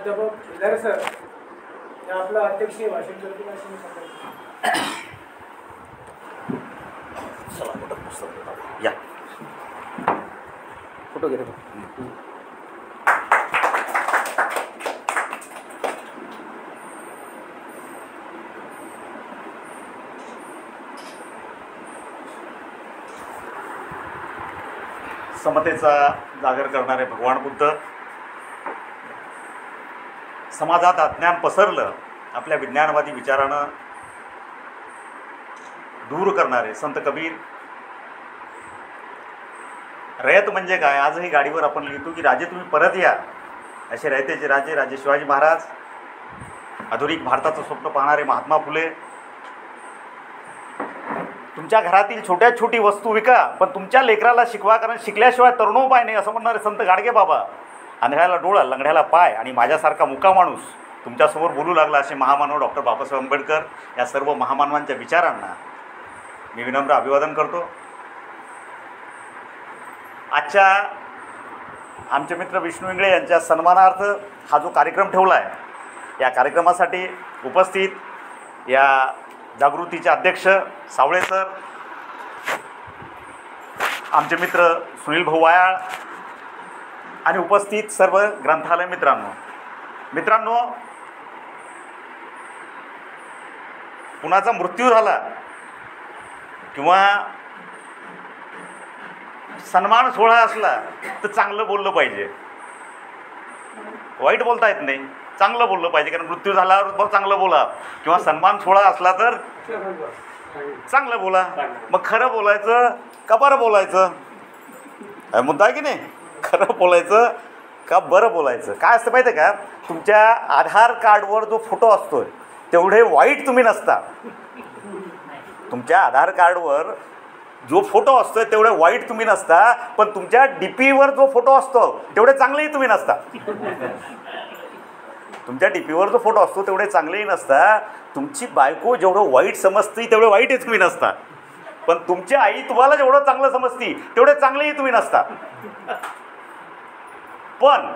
प्राध्यापक विदारे सर हे आपलं अध्यक्षीय भाषण करतील अशी मी सांगायचं. चला मोठं पुस्तक या फोटो घे रे. समतेचा जागर करणारे भगवान बुद्ध, समाजात अज्ञान पसरलं आपल्या विज्ञानवादी विचारानं दूर करणारे संत कबीर, रयत म्हणजे काय, आजही गाडीवर आपण लिहितो की राजे तुम्ही परत या, असे रयतेचे राजे राजे शिवाजी महाराज, आधुनिक भारताचं स्वप्न पाहणारे महात्मा फुले, तुमच्या घरातील छोट्यात छोटी वस्तू विका पण तुमच्या लेकराला शिकवा, कारण शिकल्याशिवाय तरुणोपाय नाही असं म्हणणारे संत गाडगे बाबा, आंधळ्याला डोळा लंगड्याला पाय आणि माझ्यासारखा मुका माणूस तुमच्यासमोर बोलू लागला असे महामानव डॉक्टर बाबासाहेब आंबेडकर, या सर्व महामानवांच्या विचारांना मी विनम्र अभिवादन करतो. आजच्या आमचे मित्र विष्णू इंगळे यांच्या सन्मानार्थ हा जो कार्यक्रम ठेवला आहे, या कार्यक्रमासाठी उपस्थित या जागृतीचे अध्यक्ष सावळे सर, आमचे मित्र सुनील भाऊ वायाळ आणि उपस्थित सर्व ग्रंथालय मित्रांनो, कुणाचा मृत्यू झाला किंवा सन्मान सोहळा असला तर चांगलं बोललं पाहिजे, वाईट बोलता येत नाही, चांगलं बोललं पाहिजे. कारण मृत्यू झाल्यावर चांगलं बोला, किंवा सन्मान सोहळा असला तर चांगलं बोला. मग खरं बोलायचं का बरं बोलायचं, मुद्दा आहे की नाही, खरं बोलायचं का बरं बोलायचं. काय असतं माहिती आहे का, तुमच्या आधार कार्डवर जो फोटो असतो तेवढे वाईट तुम्ही नसता, तुमच्या आधार कार्डवर जो फोटो असतो तेवढे वाईट तुम्ही नसता, पण तुमच्या डीपीवर जो फोटो असतो तेवढे चांगलेही तुम्ही नसता. तुमच्या डीपीवर जो फोटो असतो तेवढे चांगलेही नसता. तुमची बायको जेवढं वाईट समजते तेवढे वाईटही तुम्ही नसता, पण तुमची आई तुम्हाला जेवढं चांगलं समजती तेवढे चांगलेही तुम्ही नसता. पण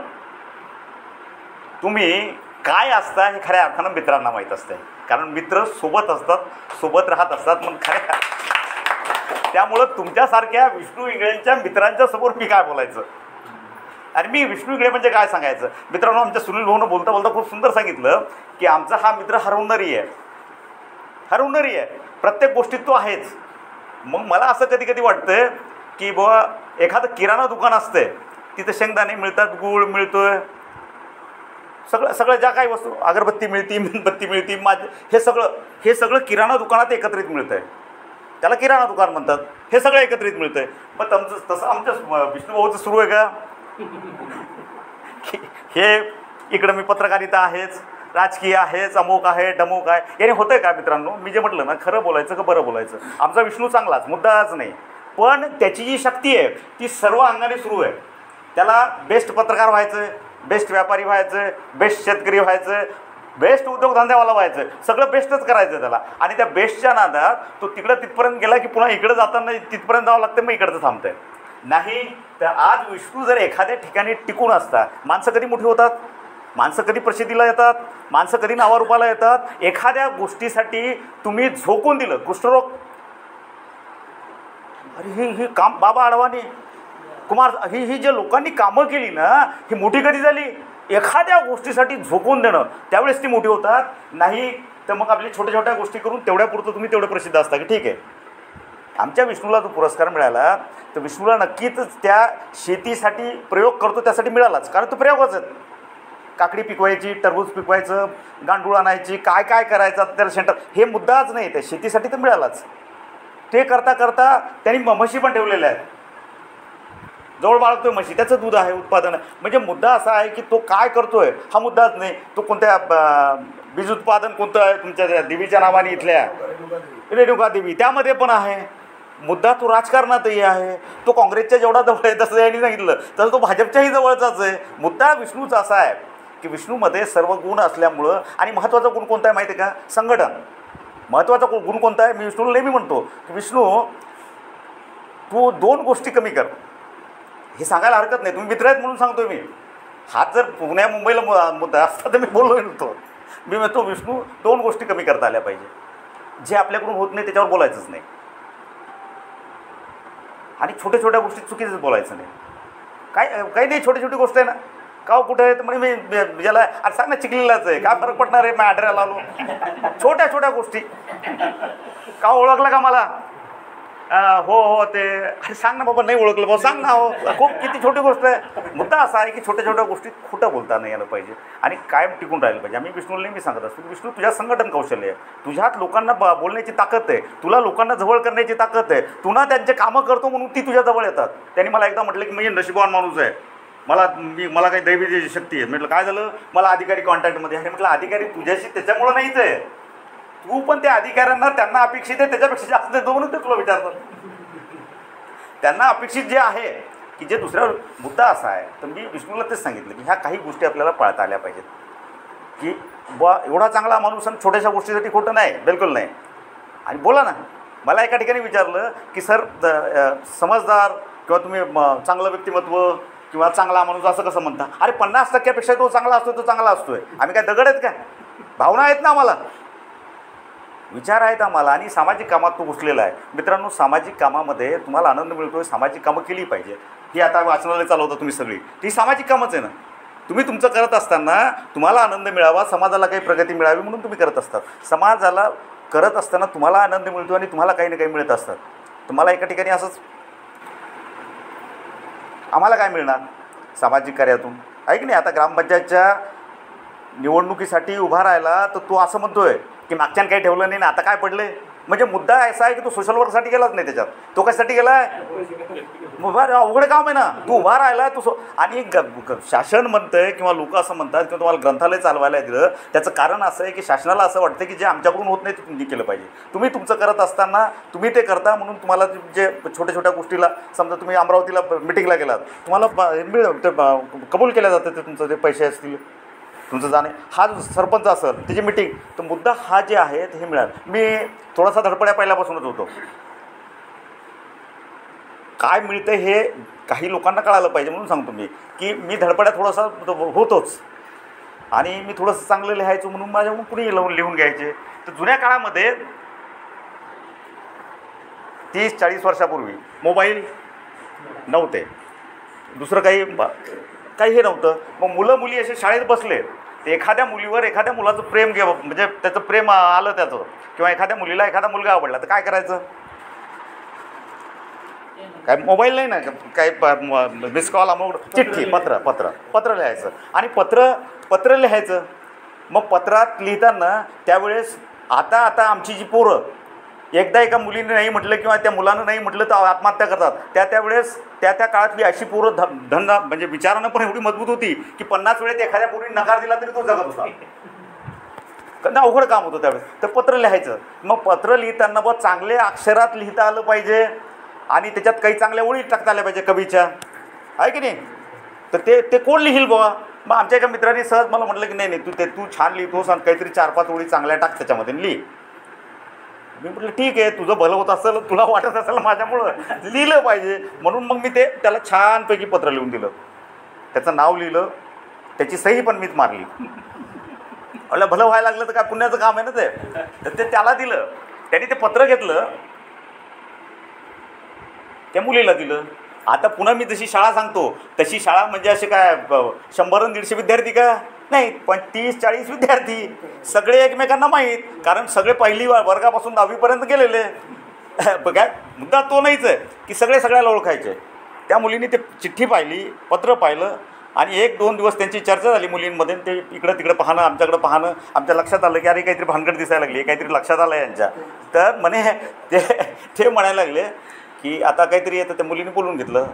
तुम्ही काय असता हे खऱ्या अर्थानं मित्रांना माहीत असते, कारण मित्र सोबत असतात, सोबत राहत असतात. मग खऱ्या त्यामुळं तुमच्यासारख्या विष्णू इंगळेंच्या मित्रांच्या समोर मी काय बोलायचं, आणि मी विष्णू इंगळे म्हणजे काय सांगायचं. मित्रांनो, आमच्या सुनील भाऊनं बोलता बोलता खूप सुंदर सांगितलं की आमचा हा मित्र हरवणारी आहे, प्रत्येक गोष्टीत तो आहेच. मग मला असं कधी कधी वाटतं की बुवा एखादं किराणा दुकान असते, तिथं शेंगदाणे मिळतात, गूळ मिळतोय, सगळं ज्या काही वस्तू, अगरबत्ती मिळती, मेणबत्ती मिळती, हे सगळं किराणा दुकानात एकत्रित मिळतं आहे, त्याला किराणा दुकान म्हणतात. हे सगळं एकत्रित मिळतं आहे. मग तसं आमच्या विष्णूभाऊचं सुरू आहे का, हे इकडं मी पत्रकारिता आहेच, राजकीय आहेच, अमुक आहे, डमुक आहे, याने होतं आहे का मित्रांनो. मी जे म्हटलं ना, खरं बोलायचं का बरं बोलायचं, आमचा विष्णू चांगलाच, मुद्दाच नाही, पण त्याची जी शक्ती आहे ती सर्व अंगाने सुरू आहे. त्याला बेस्ट पत्रकार व्हायचं आहे, बेस्ट व्यापारी व्हायचं आहे, बेस्ट शेतकरी व्हायचं आहे, बेस्ट उद्योगधंद्यावाला व्हायचं आहे, सगळं बेस्टच करायचं आहे त्याला. आणि त्या बेस्टच्या नादात तो तिथपर्यंत गेला की पुन्हा इकडं जाताना तिथपर्यंत जावं लागतं, मग इकडचं थांबतंय. नाही तर आज विष्णू जर एखाद्या ठिकाणी टिकून असता, माणसं कधी मोठी होतात, माणसं कधी प्रसिद्धीला येतात, माणसं कधी नावारूपाला येतात. एखाद्या गोष्टीसाठी तुम्ही झोकून दिलं, कुष्ठरोग, अरे ही काम बाबा अडवाणी कुमार, ही जे लोकांनी कामं केली ना, ही मोठी कधी झाली, एखाद्या गोष्टीसाठी झोकून देणं, त्यावेळेस ती मोठी होतात. नाही तर मग आपली छोट्या छोट्या गोष्टी करून तेवढ्यापुरतं तुम्ही तेवढं प्रसिद्ध असता की ठीक आहे. आमच्या विष्णूला जो पुरस्कार मिळाला तर विष्णूला नक्कीच त्या शेतीसाठी प्रयोग करतो त्यासाठी मिळालाच, कारण तो प्रयोगच आहेत. काकडी पिकवायची, टरबूज पिकवायचं, गांडूळ आणायची, काय काय करायचं त्याला सेंटर, हे मुद्दाच नाही, त्या शेतीसाठी तर मिळालाच. ते करता करता त्यांनी म्हशी पण ठेवलेल्या आहेत, जवळ बाळगतोय म्हशी, त्याचं दूध आहे, उत्पादन आहे. म्हणजे मुद्दा असा आहे की तो काय करतोय हा मुद्दाच नाही. तो कोणत्या बीज उत्पादन कोणतं आहे तुमच्या देवीच्या नावाने, इथल्या रेणुका देवी, त्यामध्ये पण आहे. मुद्दा तो राजकारणातही आहे, तो काँग्रेसच्या जेवढा जवळ आहे तसं यांनी सांगितलं, तसं तो भाजपच्याही जवळचाच आहे. मुद्दा विष्णूचा असा आहे की विष्णूमध्ये सर्व गुण असल्यामुळं, आणि महत्त्वाचा गुण कोणता आहे माहिती आहे का, संघटन. महत्त्वाचा गुण कोणता आहे, मी विष्णूला नेहमी म्हणतो की विष्णू तू 2 गोष्टी कमी कर. हे सांगायला हरकत नाही, तुम्ही मित्र आहेत म्हणून सांगतोय मी. हाच जर पुण्या मुंबईला मुद्दा असता तर मी बोललो नव्हतो. मी म्हणतो विष्णू 2 गोष्टी कमी करता आल्या पाहिजे. जे आपल्याकडून होत नाही त्याच्यावर बोलायचंच नाही, आणि छोट्या छोट्या गोष्टी चुकीचं बोलायचं नाही. काही नाही, छोटी छोटी गोष्ट आहे ना. का कुठे आहे तर म्हणे मी ज्याला अरे सांग ना चिखलीलाच आहे, काय फरक पडणार आहे, मी आढळ्याला आलो. छोट्या छोट्या गोष्टी. का ओळखलं का मला? हो ते अरे सांग ना बाबा, नाही ओळखलं बाबा सांग ना. हो खूप किती छोटी गोष्ट आहे. मुद्दा असा आहे की छोट्या छोट्या गोष्टीत खोटं बोलता नाही आलं पाहिजे आणि कायम टिकून राहिलं पाहिजे. आम्ही विष्णूला नेहमी सांगत असतो की विष्णू तुझ्यात संघटन कौशल्य आहे, तुझ्यात लोकांना बोलण्याची ताकद आहे, तुला लोकांना जवळ करण्याची ताकद आहे, तुला त्यांचे कामं करतो म्हणून ती तुझ्या जवळ येतात. त्यांनी मला एकदा म्हटलं की मी नशीबवान माणूस आहे, मला काही दैवी शक्ती आहे. म्हटलं काय झालं? मला अधिकारी कॉन्टॅक्टमध्ये आहे. म्हटलं अधिकारी तुझ्याशी त्याच्यामुळं नाहीच आहे, तू पण त्या अधिकाऱ्यांना त्यांना अपेक्षित आहे त्याच्यापेक्षा जास्त देतो म्हणून ते तुला विचारतात. त्यांना अपेक्षित जे आहे की जे दुसऱ्यावर. मुद्दा असा आहे तर मी विष्णूला तेच सांगितलं की ह्या काही गोष्टी आपल्याला पाळता आल्या पाहिजेत की एवढा चांगला माणूस आणि छोट्याशा गोष्टीसाठी खोटं नाही, बिलकुल नाही. आणि बोला ना, मला एका ठिकाणी विचारलं की सर समजदार किंवा तुम्ही चांगलं व्यक्तिमत्व किंवा चांगला माणूस असं कसं म्हणता? अरे 50% तो चांगला असतो, तो चांगला असतोय. आम्ही काय दगड आहेत का? भावना आहेत ना आम्हाला, विचार आहेत आम्हाला, आणि सामाजिक कामात तो घुसलेला आहे. मित्रांनो, सामाजिक कामामध्ये तुम्हाला आनंद मिळतो, सामाजिक कामं केली पाहिजे. ही आता वाचनालय चालवता तुम्ही सगळी, ती सामाजिक कामच आहे ना. तुम्ही तुमचं करत असताना तुम्हाला आनंद मिळावा, समाजाला काही प्रगती मिळावी म्हणून तुम्ही करत असतात. समाजाला करत असताना तुम्हाला आनंद मिळतो आणि तुम्हाला काही ना काही मिळत असतात. तुम्हाला एका ठिकाणी असंच आम्हाला काय मिळणार सामाजिक कार्यातून, आहे की नाही? आता ग्रामपंचायतच्या निवडणुकीसाठी उभा राहिला तर तो असं म्हणतोय की मागच्यानं काही ठेवलं नाही ना, आता काय पडले? म्हणजे मुद्दा असा आहे की तो सोशल वर्कसाठी गेलाच नाही, त्याच्यात तो कशासाठी गेला आहे? अवघड काम आहे ना. तू उभा राहिला तू आणि शासन म्हणतंय किंवा लोक असं म्हणतात किंवा तुम्हाला ग्रंथालय चालवायला दिलं, त्याचं कारण असं आहे की शासनाला असं वाटतं की जे आमच्याकडून होत नाही ते तुम्ही केलं पाहिजे. तुम्ही तुमचं करत असताना तुम्ही ते करता म्हणून तुम्हाला जे छोट्या छोट्या गोष्टीला, समजा तुम्ही अमरावतीला मिटिंगला गेलात, तुम्हाला कबूल केलं जातं ते तुमचं जे पैसे असतील तुमचं जाणे. हा जो सरपंच असेल त्याची मिटिंग, तर मुद्दा हा जे आहे हे मिळालं. मी थोडासा धडपड्या पहिल्यापासूनच होतो. काय मिळतं हे काही लोकांना कळालं पाहिजे म्हणून सांगतो मी की मी धडपड्या थोडासा होतोच, आणि मी थोडंसं चांगलं लिहायचो म्हणून माझ्याकडून कुणी लिहून घ्यायचे. तर जुन्या काळामध्ये 30-40 वर्षापूर्वी मोबाईल नव्हते, दुसरं काही हे नव्हतं. मग मुलं मुली असे शाळेत बसले ते एखाद्या मुलीवर एखाद्या मुलाचं प्रेम म्हणजे त्याचं प्रेम आलं त्याचं, किंवा एखाद्या मुलीला एखादा मुलगा आवडला तर काय करायचं? काय मोबाईल नाही ना, काय मिस कॉल, अमाऊंट, चिठ्ठी, पत्र लिहायचं. आणि पत्र लिहायचं. मग पत्रात लिहिताना त्यावेळेस आता आमची जी पोरं एकदा एका मुलीने नाही म्हटलं किंवा त्या मुलानं नाही म्हटलं तर आत्महत्या करतात. त्यावेळेस त्या काळातली अशी पोरं धंदा म्हणजे विचारानं पण एवढी मजबूत होती की 50 वेळेत एखाद्या पोरीने नकार दिला तरी तो जगत होता. कारण अवघड काम होतं त्यावेळेस. तर पत्र लिहायचं. मग पत्र लिहिताना बुवा चांगल्या अक्षरात लिहिता आलं पाहिजे आणि त्याच्यात काही चांगल्या ओळी टाकता आल्या पाहिजे कवीच्या, आहे की नाही? तर ते कोण लिहिल बुवा? मग आमच्या एका मित्राने सहज मला म्हटलं की नाही तू छान लिहितोस आणि काहीतरी 4-5 ओळी चांगल्या टाक त्याच्यामध्ये, लिहि. मी म्हटलं ठीक आहे, तुझं भलं होत असेल, तुला वाटत असेल माझ्यामुळं लिहिलं पाहिजे म्हणून मग मी त्याला छानपैकी पत्र लिहून दिलं. त्याचं नाव लिहिलं, त्याची सही पण मीच मारली. मला भलं व्हायला लागलं तर काय पुण्याचं काम आहे ना ते. तर ते त्याला दिलं. त्याने ते पत्र घेतलं, त्या मुलीला दिलं. आता पुन्हा मी जशी शाळा सांगतो तशी शाळा म्हणजे असे काय 100-150 विद्यार्थी का नाही, पण 30-40 विद्यार्थी, सगळे एकमेकांना माहीत, कारण सगळे पहिली वर्गापासून 10वीपर्यंत गेलेले. काय मुद्दा तो नाहीच आहे की सगळ्याला ओळखायचे. त्या मुलीने ते चिठ्ठी पाहिली, पत्र पाहिलं, आणि 1-2 दिवस त्यांची चर्चा झाली मुलींमध्ये. ते इकडं तिकडं पाहणं, आमच्याकडं पाहणं, आमच्या लक्षात आलं की अरे काहीतरी भानगड दिसायला लागली, काहीतरी लक्षात आलं यांच्या. तर म्हणे ते म्हणायला लागले की आता काहीतरी येतं. त्या मुलीने बोलून घेतलं.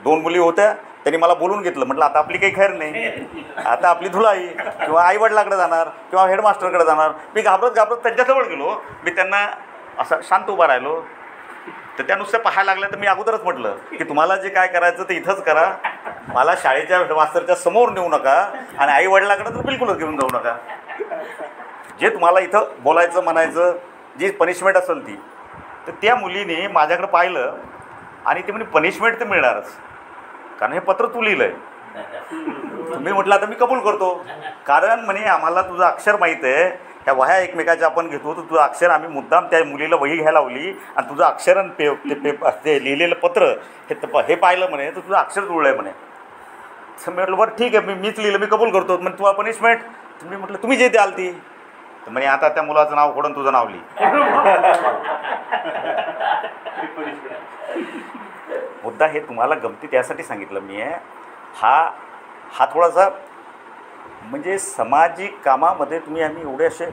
2 मुली होत्या, त्यांनी मला बोलून घेतलं. म्हटलं आता आपली काही खैर नाही, आता आपली धुलाई किंवा आईवडिलाकडे जाणार किंवा हेडमास्टरकडे जाणार. मी घाबरत त्यांच्याजवळ गेलो. मी त्यांना असं शांत उभा राहिलो. तर त्या नुसतं पाहायला लागल्या. तर मी अगोदरच म्हटलं की तुम्हाला जे काय करायचं ते इथंच करा, मला शाळेच्या हेडमास्टरच्या समोर नेऊ नका आणि आईवडिलाकडे तर बिलकुलच घेऊन जाऊ नका. जे तुम्हाला इथं बोलायचं म्हणायचं जी पनिशमेंट असेल ती. तर त्या मुलीने माझ्याकडे पाहिलं आणि ती म्हणे पनिशमेंट तर मिळणारच, कारण हे पत्र तू लिहिलं आहे. तुम्ही म्हटलं आता मी कबूल करतो, कारण म्हणे आम्हाला तुझं अक्षर माहीत आहे, ह्या वह्या एकमेकाच्या आपण घेतो, तर तुझं अक्षर आम्ही मुद्दाम त्या मुलीला वही घ्यायला लावली आणि तुझं अक्षर आणि ते पेपर ते लिहिलेलं पत्र हे पाहिलं म्हणे, तर तुझं अक्षर जुळलं आहे म्हणे. तर मी म्हटलं बरं ठीक आहे, मीच लिहिलं, मी कबूल करतो. म्हणजे तुला पनिशमेंट, तुम्ही म्हटलं तुम्ही जे द्याल ती. तर म्हणे आता त्या मुलाचं नाव खोडून तुझं नाव लिही. मुद्दा हे तुम्हाला गमती त्यासाठी सांगितलं मी आहे, हा थोडासा म्हणजे सामाजिक कामामध्ये आम्ही एवढे असे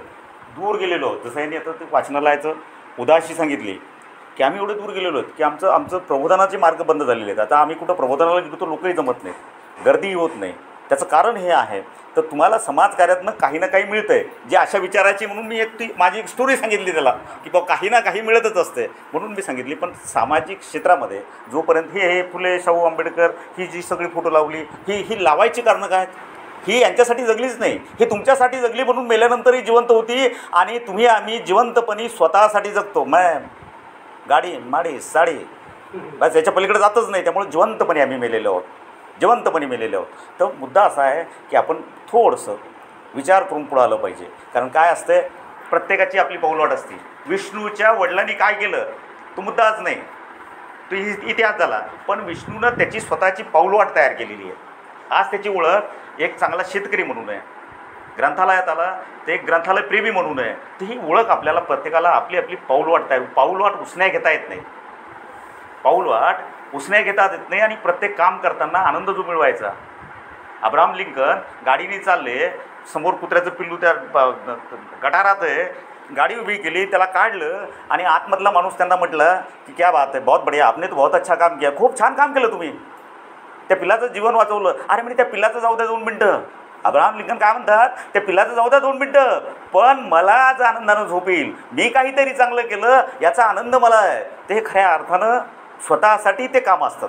दूर गेलेलो आहोत. जसं यांनी आता ते वाचनालयाचं उदाशी सांगितली की आम्ही एवढे दूर गेलेलो आहोत की आमचं प्रबोधनाचे मार्ग बंद झालेले आहेत. आता आम्ही कुठं प्रबोधनाला गेलो तर लोकही जमत नाहीत, गर्दी होत नाही. त्याचं कारण हे आहे, तर तुम्हाला समाजकार्यातनं काही ना काही मिळतं आहे, जे अशा विचाराची. म्हणून मी माझी एक स्टोरी सांगितली त्याला की बाबा काही ना काही मिळतच असते म्हणून मी सांगितली. पण सामाजिक क्षेत्रामध्ये जोपर्यंत हे फुले शाहू आंबेडकर ही जी सगळी फोटो लावली, ही लावायची कारणं काय आहेत? ही यांच्यासाठी जगलीच नाही, ही तुमच्यासाठी जगली, म्हणून मेल्यानंतरही जिवंत होती. आणि आम्ही जिवंतपणी स्वतःसाठी जगतो. गाडी माडी साडी बस, याच्या पलीकडे जातच नाही. त्यामुळे जिवंतपणे आम्ही मेलेलो आहोत, जिवंतपणे मेलेले आहोत. तर मुद्दा असा आहे की आपण थोडंसं विचार करून पुढं आलं पाहिजे. कारण काय असतं, प्रत्येकाची आपली पाऊलवाट असते. विष्णूच्या वडिलांनी काय केलं तो मुद्दाच नाही, तो इतिहास झाला. पण विष्णूनं त्याची स्वतःची पाऊलवाट तयार केलेली आहे. आज त्याची ओळख एक चांगला शेतकरी म्हणून आहे, ग्रंथालयात आला ते एक ग्रंथालय प्रेमी म्हणून आहे. तर ही ओळख आपल्याला प्रत्येकाला आपली पाऊलवाट उसण्या घेता येत नाही, पाऊलवाट उसण्या घेता येत नाही. आणि प्रत्येक काम करताना आनंद जो मिळवायचा. अब्राहम लिंकन गाडीने चालले, समोर कुत्र्याचं पिल्लू त्या गटारात आहे, गाडी उभी केली, त्याला काढलं आणि आतमधला माणूस त्यांना म्हटलं की क्या बात आहे, बहुत बढिया, आपने तो बहुत अच्छा काम किया, खूप छान काम केलं तुम्ही, त्या पिल्लाचं जीवन वाचवलं. अरे म्हणजे त्या पिल्लाचं जाऊ द्या 2 मिनटं. अब्राहम लिंकन काय म्हणतात, त्या पिल्लाचं जाऊ द्या 2 मिनटं, पण मला आज आनंदानं झोप येईल, मी काहीतरी चांगलं केलं याचा आनंद मला आहे. ते खऱ्या अर्थानं स्वतःसाठी ते काम असतात.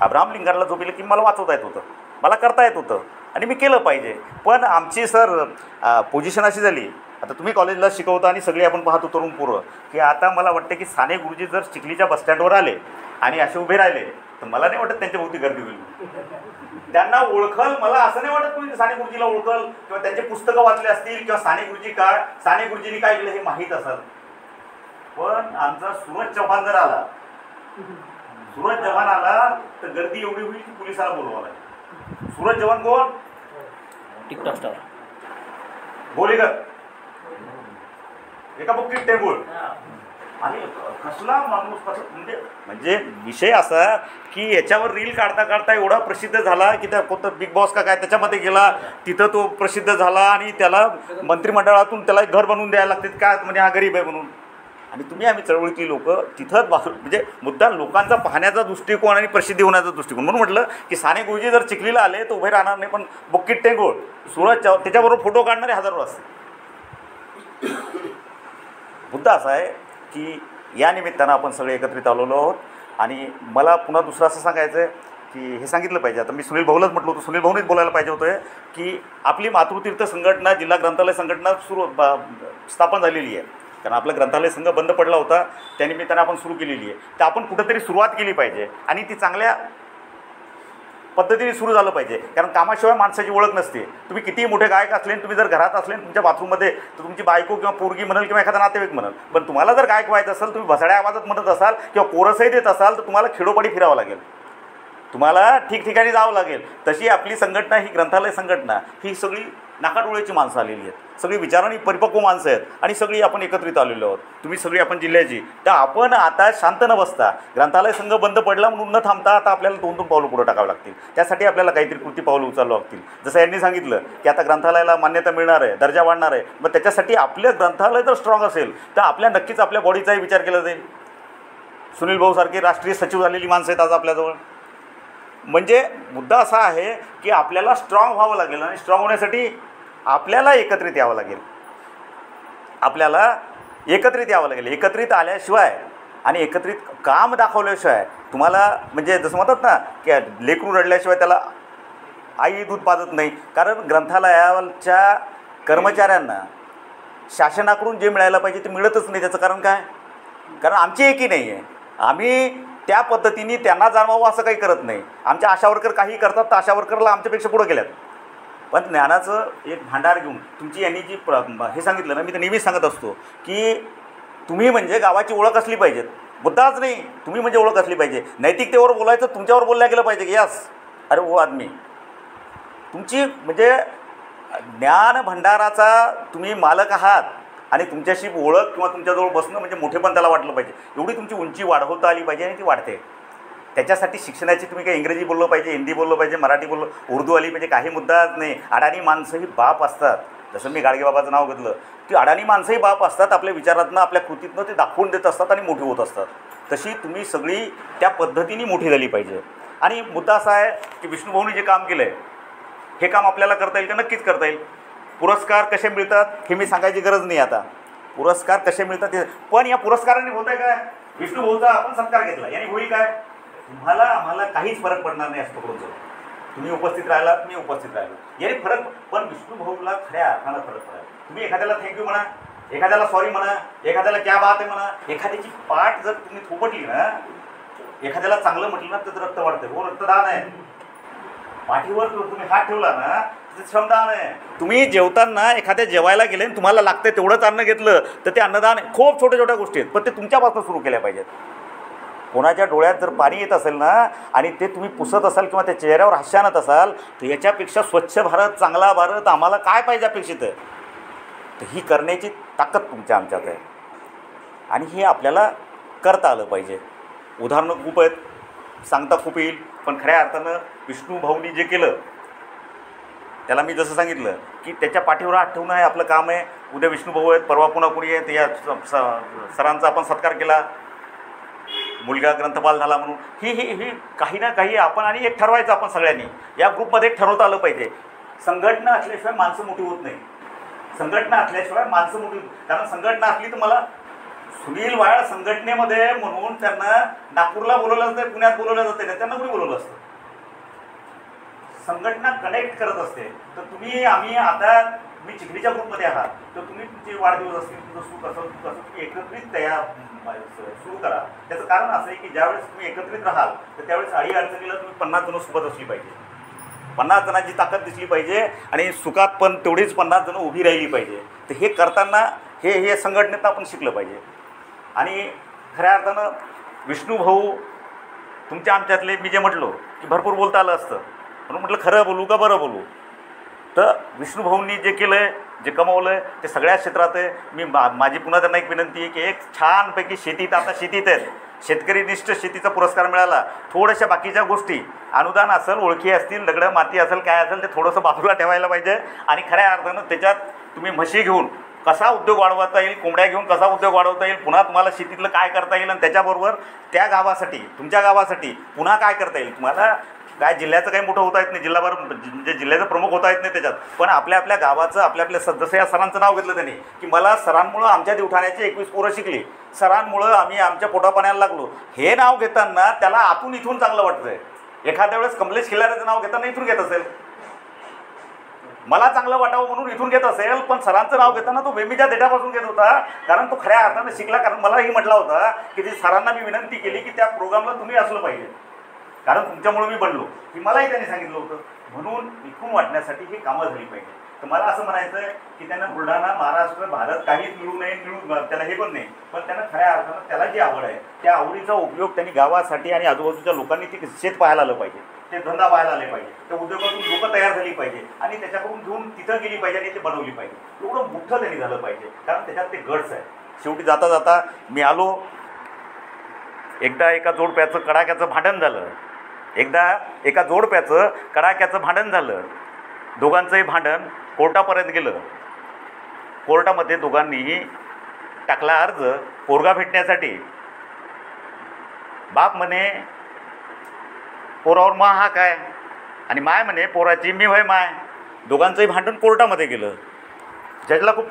अब्राहम लिंकनला झोप येईल की मला वाचवता येत होतं, मला करता येत होतं आणि मी केलं पाहिजे. पण आमची पोझिशन अशी झाली, आता तुम्ही कॉलेजला शिकवता आणि सगळे आपण पाहतो तरुण पोरं, की आता मला वाटतं की साने गुरुजी जर चिखलीच्या बसस्टँडवर आले आणि असे उभे राहिले तर मला नाही वाटत त्यांच्या भोवती गर्दी होईल. त्यांना ओळखल, मला असं नाही वाटत तुम्ही साने गुरुजीला ओळखल किंवा त्यांचे पुस्तकं वाचले असतील किंवा साने गुरुजींनी काय केलं हे माहीत असेल. पण आमचा सूरज चव्हाण जर आला, तर गर्दी एवढी होईल की पोलिसाला बोलवावं लागेल. सूरज चव्हाण कोण? टिकटॉक स्टार, गोलीगर, एका बुक्कीत टेबल. आणि कसला माणूस म्हणजे विषय असा की याच्यावर रील काढता एवढा प्रसिद्ध झाला की त्या कोणतं बिग बॉस का काय त्याच्यामध्ये गेला, तिथं तो प्रसिद्ध झाला आणि त्याला मंत्रिमंडळातून त्याला घर बनवून द्यायला लागते, काय म्हणजे हा गरीब आहे म्हणून. आणि आम्ही चळवळीतली लोक तिथंच म्हणजे मुद्दा लोकांचा पाहण्याचा दृष्टिकोन आणि प्रसिद्धी होण्याचा दृष्टिकोन. म्हणून म्हटलं की साने गुरुजी जर चिखलीला आले तर उभे राहणार नाही, पण बुक्कीत टेंगोळ सूरज त्याच्याबरोबर फोटो काढणारे हजारो असते. मुद्दा असा आहे की या निमित्तानं आपण सगळे एकत्रित आलेलो आहोत. आणि मला पुन्हा दुसरं असं सांगायचं आहे की हे सांगितलं पाहिजे, आता मी सुनील भाऊलाच म्हटलं होतं, सुनील भाऊनेच बोलायला पाहिजे होतं की आपली मातृतीर्थ संघटना, जिल्हा ग्रंथालय संघटना स्थापन झालेली आहे. कारण आपला ग्रंथालय संघ बंद पडला होता, त्यानिमित्तानं आपण सुरू केलेली आहे. तर आपण कुठंतरी सुरुवात केली पाहिजे आणि ती चांगल्या पद्धतीने सुरू झालं पाहिजे. कारण कामाशिवाय माणसाची ओळख नसते. तुम्ही कितीही मोठे गायक असले, तुम्ही जर घरात असले तुमच्या बाथरूममध्ये, तर तुमची बायको किंवा पोरगी म्हणाल किंवा एखादा नातेवाईक म्हणाल. पण तुम्हाला जर गायक व्हायचं असेल, तुम्ही भसाड्या आवाजात म्हणत असाल किंवा कोरसही देत असाल, तर तुम्हाला खेडोपाडी फिरावं लागेल, तुम्हाला ठिकठिकाणी जावं लागेल. तशी आपली संघटना, ही ग्रंथालय संघटना, ही सगळी नाकाडोळ्याची माणसं आलेली आहेत, सगळी विचारांनी परिपक्व माणसं आहेत आणि सगळी आपण एकत्रित आलेलो आहोत. तुम्ही सगळी आपण जिल्ह्याची. तर आपण आता शांत न बसता, ग्रंथालय संघ बंद पडला म्हणून न थांबता आता आपल्याला 2-2 पावलं पुढं टाकावं लागतील. त्यासाठी आपल्याला काहीतरी कृती पावलं उचलावं लागतील. जसं यांनी सांगितलं की आता ग्रंथालयाला मान्यता मिळणार आहे, दर्जा वाढणार आहे. मग त्याच्यासाठी आपलं ग्रंथालय जर स्ट्रॉंग असेल तर नक्कीच आपल्या बॉडीचाही विचार केला जाईल. सुनील भाऊसारखे राष्ट्रीय सचिव झालेली माणसं आहेत आज आपल्याजवळ. म्हणजे मुद्दा असा आहे की आपल्याला स्ट्रॉंग व्हावं लागेल आणि स्ट्रॉंग होण्यासाठी आपल्याला एकत्रित यावं लागेल. एकत्रित आल्याशिवाय आणि एकत्रित काम दाखवल्याशिवाय तुम्हाला, म्हणजे जसं म्हणतात ना की लेकरू रडल्याशिवाय त्याला आई दूध पाजत नाही. कारण ग्रंथालयाच्या कर्मचाऱ्यांना शासनाकडून जे मिळायला पाहिजे ते मिळतच नाही. त्याचं कारण काय? कारण आमची एकी नाही आहे. आम्ही त्या पद्धतीने त्यांना जाणवावं असं काही करत नाही. आमच्या आशा वर्कर काही करतात तर आशा वर्करला आमच्यापेक्षा पुढं गेल्यात. पण ज्ञानाचं एक भांडार घेऊन तुमची यांनी जी हे सांगितलं ना, मी तर नेहमीच सांगत असतो की तुम्ही म्हणजे गावाची ओळख असली पाहिजेत, मुद्दाच नाही, तुम्ही म्हणजे ओळख असली पाहिजे. नैतिकतेवर बोलायचं, तुमच्यावर बोलल्या गेलं पाहिजे की यस अरे वो आदमी, तुमची म्हणजे ज्ञान भंडाराचा तुम्ही मालक आहात आणि तुमच्याशी ओळख किंवा तुमच्याजवळ बसणं म्हणजे मोठेपण त्याला वाटलं पाहिजे. एवढी तुमची उंची वाढवता आली पाहिजे आणि ती वाढते. त्याच्यासाठी शिक्षणाची तुम्ही काही इंग्रजी बोललं पाहिजे, हिंदी बोललं पाहिजे, मराठी बोललं, उर्दू आली पाहिजे, काही मुद्दाच नाही. अडाणी माणसं ही बाप असतात. जसं मी गाडगेबाबाचं नाव घेतलं, ती अडाणी माणसंही बाप असतात. आपल्या विचारातनं आपल्या कृतीतनं ते दाखवून देत असतात आणि मोठी होत असतात. तशी तुम्ही सगळी त्या पद्धतीने मोठी झाली पाहिजे. आणि मुद्दा असा आहे की विष्णुभाऊनी जे काम केलं आहे हे काम आपल्याला करता येईल का? नक्कीच करता येईल. पुरस्कार कसे मिळतात हे मी सांगायची गरज नाही आता. पुरस्कार कसे मिळतात ते, पण या पुरस्काराने होत आहे काय? विष्णुभाऊचा आपण सत्कार घेतला याने होईल काय? तुम्हाला आम्हाला काहीच फरक पडणार नाही असं पकडून. तुम्ही उपस्थित राहिलात, मी उपस्थित राहिलो, याने फरक. पण विष्णुभाऊला खऱ्या अर्थानं फरक पडाल. तुम्ही एखाद्याला थँक्यू म्हणा, एखाद्याला सॉरी म्हणा, एखाद्याला क्या बात आहे म्हणा. एखाद्याची पाठ जर तुम्ही थोपटली ना, एखाद्याला चांगलं म्हटलं ना तर रक्त वाढतं. हो, रक्तदान आहे. पाठीवर तुम्ही हात ठेवला ना तर श्रमदान आहे. तुम्ही जेवताना एखाद्या जेवायला गेले आणि तुम्हाला लागतं तेवढंच अन्न घेतलं तर ते अन्नदान आहे. खूप छोट्या छोट्या गोष्टी आहेत, पण ते तुमच्यापासून सुरू केल्या पाहिजेत. कोणाच्या डोळ्यात जर पाणी येत असेल ना आणि ते तुम्ही पुसत असाल किंवा त्या चेहऱ्यावर हास्य आणत असाल तर याच्यापेक्षा स्वच्छ भारत, चांगला भारत आम्हाला काय पाहिजे अपेक्षित आहे? तर ही करण्याची ताकद तुमच्या आमच्यात आहे आणि हे आपल्याला करता आलं पाहिजे. उदाहरणं खूप आहेत, सांगता खूप येईल, पण खऱ्या अर्थानं विष्णुभाऊनी जे केलं त्याला मी जसं सांगितलं की त्याच्या पाठीवर हात ठेवणं हे आपलं काम आहे. उद्या विष्णुभाऊ आहेत, परवा पुन्हा कोणी आहेत, या सरांचा आपण सत्कार केला, मुलगा ग्रंथपाल झाला म्हणून. ही काही ना काही आपण आणि एक ठरवायचं आपण सगळ्यांनी या ग्रुपमध्ये एक ठरवता आलं पाहिजे. संघटना असल्याशिवाय माणसं मोठी होत नाही. संघटना असल्याशिवाय माणसं मोठी होत. कारण संघटना असली तर मला सुनील वाळ संघटनेमध्ये म्हणून त्यांना नागपूरला बोलवलं जातं, पुण्यात बोलवलं जातं नाही, त्यांना कोणी बोलवलं असतं? संघटना कनेक्ट करत असते. तर तुम्ही आम्ही आता मी चिखलीच्या ग्रुपमध्ये आहात तर तुम्ही तुमचे वाढदिवस असतील, तुमचं सुख असं दुःख असं तुम्ही एकत्रित तयार सुरू करा. त्याचं कारण असं आहे की ज्यावेळेस तुम्ही एकत्रित राहाल तर त्यावेळेस अडीअडचणीला तुम्ही 50 जण सोबत असली पाहिजे. 50 जणांची ताकद दिसली पाहिजे आणि सुखात पण तेवढीच 50 जणं उभी राहिली पाहिजे. तर हे करताना हे संघटनेत आपण शिकलं पाहिजे. आणि खऱ्या अर्थानं विष्णुभाऊ तुमच्या आमच्यातले, मी जे म्हटलो की भरपूर बोलता आलं असतं म्हणून म्हटलं खरं बोलू का बरं बोलू. तर विष्णुभाऊंनी जे केलं आहे, जे कमवलं आहे ते सगळ्या क्षेत्रात आहे. मी माझी पुन्हा त्यांना एक विनंती आहे की एक छानपैकी शेतीत, आता शेतीत आहेत, शेतकरीनिष्ठ शेतीचा पुरस्कार मिळाला. थोड्याशा बाकीच्या गोष्टी अनुदान असेल, ओळखी असतील, दगडं माती असेल, काय असेल ते थोडंसं बाजूला ठेवायला पाहिजे. आणि खऱ्या अर्थानं त्याच्यात तुम्ही म्हशी घेऊन कसा उद्योग वाढवता येईल, कोंबड्या घेऊन कसा उद्योग वाढवता येईल, पुन्हा तुम्हाला शेतीतलं काय करता येईल आणि त्याच्याबरोबर त्या गावासाठी, तुमच्या गावासाठी पुन्हा काय करता येईल. तुम्हाला काय जिल्ह्याचं काही मोठं होता येत नाही, जिल्हाभर म्हणजे जिल्ह्याचं प्रमुख होता येत नाही त्याच्यात, पण आपल्या आपल्या गावाचं, आपल्या जसं या सरांचं नाव घेतलं त्यांनी की मला सरांमुळं आमच्या दिवठाण्याची 21 पोरं शिकली, सरांमुळं आम्ही आमच्या पोटापाण्याला लागलो. हे नाव घेताना त्याला आतून इथून चांगलं वाटतं आहे. एखाद्या वेळेस कमलेश खिलाऱ्याचं नाव घेताना इथून घेत असेल, मला चांगलं वाटावं म्हणून इथून घेत असेल, पण सरांचं नाव घेताना तो वेमीच्या देठापासून घेत होता. कारण तो खऱ्या अर्थानं शिकला. कारण मलाही म्हटला होता की ते सरांना मी विनंती केली की त्या प्रोग्रामला तुम्ही असलं पाहिजे, कारण तुमच्यामुळे मी बनलो, की मलाही त्यांनी सांगितलं होतं. म्हणून इथून वाटण्यासाठी ही कामं झाली पाहिजे. तर मला असं म्हणायचं आहे की त्यांना बुलढाणा, महाराष्ट्र, भारत काहीच मिळू नये, त्याला हे पण नाही, पण त्यांना खऱ्या अर्थानं त्याला जी आवड आहे त्या आवडीचा उपयोग त्यांनी गावासाठी आणि आजूबाजूच्या लोकांनी ते शेत पाहायला आलं पाहिजे, ते धंदा पाहायला आले पाहिजे, त्या उद्योगातून लोकं तयार झाली पाहिजे आणि त्याच्याकडून घेऊन तिथं गेली पाहिजे आणि ते बनवली पाहिजे. एवढं मोठं त्यांनी झालं पाहिजे, कारण त्याच्यात ते गट्स आहे. शेवटी जाता जाता मी आलो, एकदा एका जोडप्याचं कडाक्याचं भांडण झालं, एका जोडप्याचं कडाक्याचं भांडण झालं. दोघांचंही भांडण कोर्टापर्यंत गेलं. कोर्टामध्ये दोघांनी टाकला अर्ज पोरगा भेटण्यासाठी. बाप म्हणे पोरावर मा हा काय, आणि माय म्हणे पोराची मी होय माय. दोघांचंही भांडण कोर्टामध्ये गेलं. जजला खूप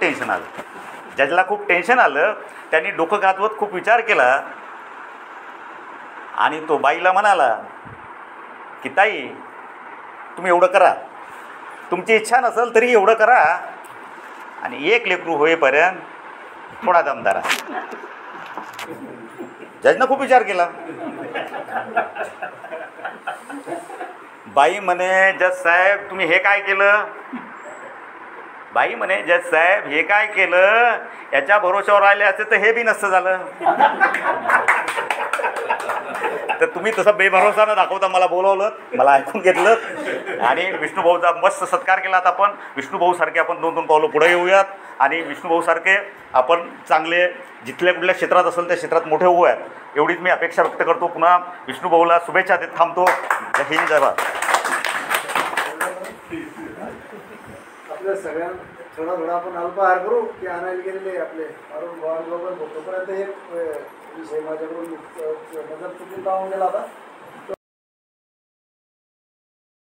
टेन्शन आलं. त्यांनी डोकं गाजवत खूप विचार केला आणि तो बाईला म्हणाला की ताई तुम्ही एवढं करा, तुमची इच्छा नसेल तरी एवढं करा आणि एक लेकरू होईपर्यंत थोडा दमदारा. जजनं खूप विचार केला. बाई म्हणे जज साहेब तुम्ही हे काय केलं. बाई म्हणे जज साहेब हे काय केलं, याच्या भरोश्यावर राहिले असते तर हे बी नसतं झालं. तर तुम्ही तसं बेभरोसा न दाखवता मला बोलवलं, मला ऐकून घेतलं आणि विष्णूभाऊचा मस्त सत्कार केलात आपण. विष्णूभाऊसारखे आपण 2-2 पावलं पुढे येऊयात आणि विष्णूभाऊसारखे आपण चांगले जिथल्या कुठल्या क्षेत्रात असेल त्या क्षेत्रात मोठे होऊयात, एवढीच मी अपेक्षा व्यक्त करतो. पुन्हा विष्णूभाऊला शुभेच्छा देत थांबतो. जय हिंद, जय भारत. आपल्या सगळ्यांना थोडा आपण अल्पाहार करू की आणायला गेलेले आपले अरुण भगवान तोपर्यंत एक विषय माझ्याकडून नजर चुकून पाहून गेला होता.